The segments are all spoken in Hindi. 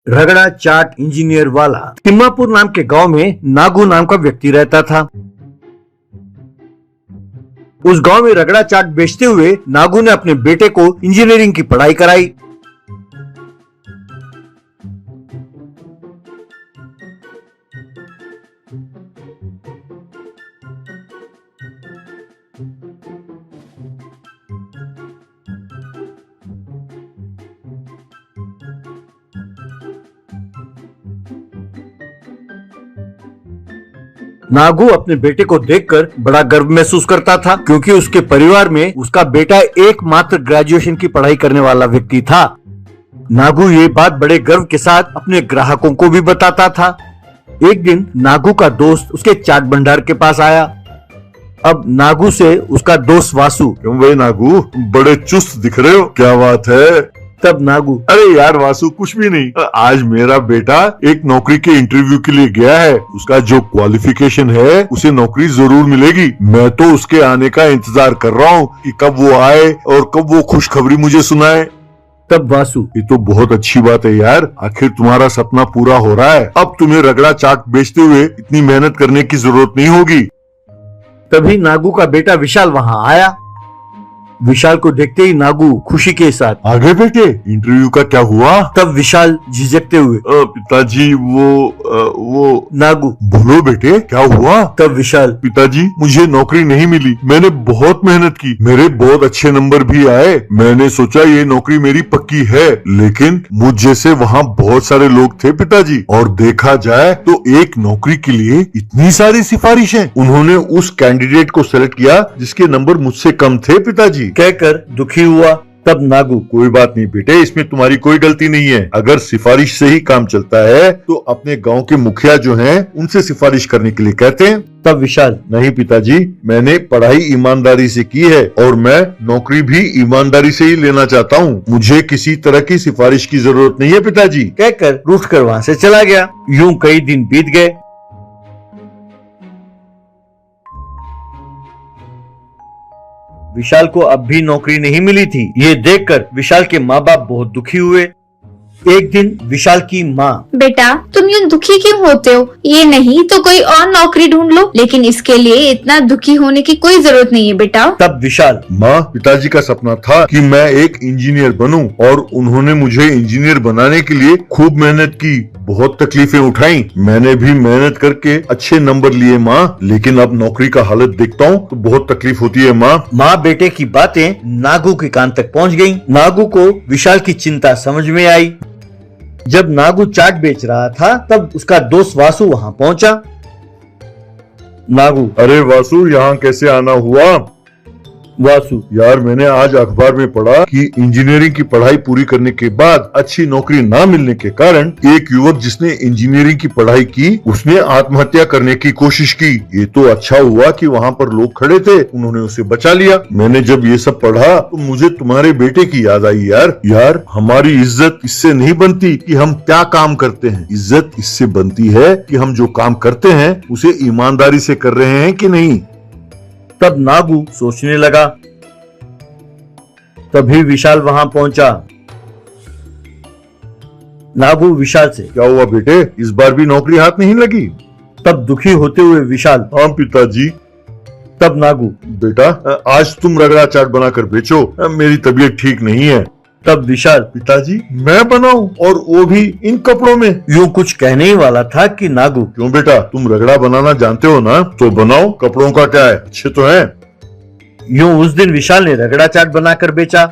रगड़ा चाट इंजीनियर वाला तिम्मापुर नाम के गांव में नागू नाम का व्यक्ति रहता था। उस गांव में रगड़ा चाट बेचते हुए नागू ने अपने बेटे को इंजीनियरिंग की पढ़ाई कराई। नागू अपने बेटे को देखकर बड़ा गर्व महसूस करता था, क्योंकि उसके परिवार में उसका बेटा एकमात्र ग्रेजुएशन की पढ़ाई करने वाला व्यक्ति था। नागू ये बात बड़े गर्व के साथ अपने ग्राहकों को भी बताता था। एक दिन नागू का दोस्त उसके चाट भंडार के पास आया। अब नागू से उसका दोस्त वासु, क्यों भाई नागू, बड़े चुस्त दिख रहे हो, क्या बात है? तब नागू, अरे यार वासु, कुछ भी नहीं। आज मेरा बेटा एक नौकरी के इंटरव्यू के लिए गया है। उसका जो क्वालिफिकेशन है उसे नौकरी जरूर मिलेगी। मैं तो उसके आने का इंतजार कर रहा हूँ कि कब वो आए और कब वो खुशखबरी मुझे सुनाए। तब वासु, ये तो बहुत अच्छी बात है यार, आखिर तुम्हारा सपना पूरा हो रहा है। अब तुम्हें रगड़ा चाट बेचते हुए इतनी मेहनत करने की जरूरत नहीं होगी। तभी नागू का बेटा विशाल वहाँ आया। विशाल को देखते ही नागू खुशी के साथ, आगे बेटे, इंटरव्यू का क्या हुआ? तब विशाल झिझकते हुए, पिताजी वो नागू, बोलो बेटे, क्या हुआ? तब विशाल, पिताजी मुझे नौकरी नहीं मिली। मैंने बहुत मेहनत की, मेरे बहुत अच्छे नंबर भी आए। मैंने सोचा ये नौकरी मेरी पक्की है, लेकिन मुझ जैसे वहाँ बहुत सारे लोग थे पिताजी, और देखा जाए तो एक नौकरी के लिए इतनी सारी सिफारिशें। उन्होंने उस कैंडिडेट को सेलेक्ट किया जिसके नंबर मुझसे कम थे पिताजी, कहकर दुखी हुआ। तब नागू, कोई बात नहीं बेटे, इसमें तुम्हारी कोई गलती नहीं है। अगर सिफारिश से ही काम चलता है तो अपने गांव के मुखिया जो हैं उनसे सिफारिश करने के लिए कहते हैं। तब विशाल, नहीं पिताजी, मैंने पढ़ाई ईमानदारी से की है और मैं नौकरी भी ईमानदारी से ही लेना चाहता हूँ। मुझे किसी तरह की सिफारिश की जरूरत नहीं है पिताजी, कहकर रूठकर वहाँ से चला गया। यूं कई दिन बीत गए। विशाल को अब भी नौकरी नहीं मिली थी। ये देखकर विशाल के माँ बाप बहुत दुखी हुए। एक दिन विशाल की माँ, बेटा तुम यूं दुखी क्यों होते हो? ये नहीं तो कोई और नौकरी ढूंढ लो, लेकिन इसके लिए इतना दुखी होने की कोई जरूरत नहीं है बेटा। तब विशाल, माँ, पिताजी का सपना था कि मैं एक इंजीनियर बनूं और उन्होंने मुझे इंजीनियर बनाने के लिए खूब मेहनत की, बहुत तकलीफें उठाई। मैंने भी मेहनत करके अच्छे नंबर लिए माँ, लेकिन अब नौकरी का हालत देखता हूँ तो बहुत तकलीफ होती है माँ। माँ बेटे की बातें नागू के कान तक पहुँच गयी। नागू को विशाल की चिंता समझ में आई। जब नागू चाट बेच रहा था तब उसका दोस्त वासु वहाँ पहुँचा। नागू, अरे वासु, यहाँ कैसे आना हुआ? वासु, यार मैंने आज अखबार में पढ़ा कि इंजीनियरिंग की पढ़ाई पूरी करने के बाद अच्छी नौकरी ना मिलने के कारण एक युवक जिसने इंजीनियरिंग की पढ़ाई की उसने आत्महत्या करने की कोशिश की। ये तो अच्छा हुआ कि वहाँ पर लोग खड़े थे, उन्होंने उसे बचा लिया। मैंने जब ये सब पढ़ा तो मुझे तुम्हारे बेटे की याद आई। यार हमारी इज्जत इससे नहीं बनती कि हम क्या काम करते हैं, इज्जत इससे बनती है कि हम जो काम करते हैं उसे ईमानदारी से कर रहे हैं कि नहीं। तब नागू सोचने लगा। तभी विशाल वहां पहुंचा। नागू विशाल से, क्या हुआ बेटे, इस बार भी नौकरी हाथ नहीं लगी? तब दुखी होते हुए विशाल, हाँ पिताजी। तब नागू, बेटा आज तुम रगड़ा चाट बनाकर बेचो, मेरी तबीयत ठीक नहीं है। तब विशाल, पिताजी मैं बनाऊं, और वो भी इन कपड़ों में? यूं कुछ कहने ही वाला था कि नागू, क्यों बेटा, तुम रगड़ा बनाना जानते हो ना, तो बनाओ, कपड़ों का क्या है, अच्छे तो हैं। यूं उस दिन विशाल ने रगड़ा चाट बनाकर बेचा।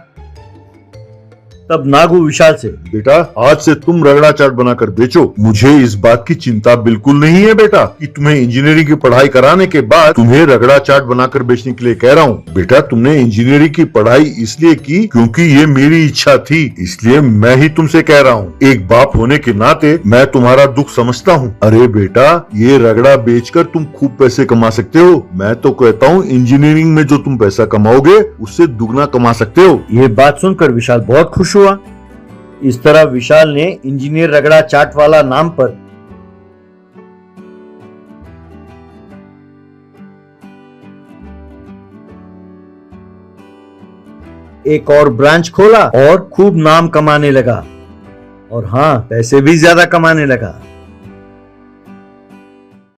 तब नागू विशाल से, बेटा आज से तुम रगड़ा चाट बनाकर बेचो। मुझे इस बात की चिंता बिल्कुल नहीं है बेटा कि तुम्हें इंजीनियरिंग की पढ़ाई कराने के बाद तुम्हें रगड़ा चाट बनाकर बेचने के लिए कह रहा हूँ। बेटा तुमने इंजीनियरिंग की पढ़ाई इसलिए की क्योंकि ये मेरी इच्छा थी, इसलिए मैं ही तुमसे कह रहा हूँ। एक बाप होने के नाते मैं तुम्हारा दुख समझता हूँ। अरे बेटा, ये रगड़ा बेचकर तुम खूब पैसे कमा सकते हो। मैं तो कहता हूँ इंजीनियरिंग में जो तुम पैसा कमाओगे उससे दुगना कमा सकते हो। ये बात सुनकर विशाल बहुत खुश हुआ। इस तरह विशाल ने इंजीनियर रगड़ा चाट वाला नाम पर एक और ब्रांच खोला और खूब नाम कमाने लगा। और हाँ, पैसे भी ज्यादा कमाने लगा।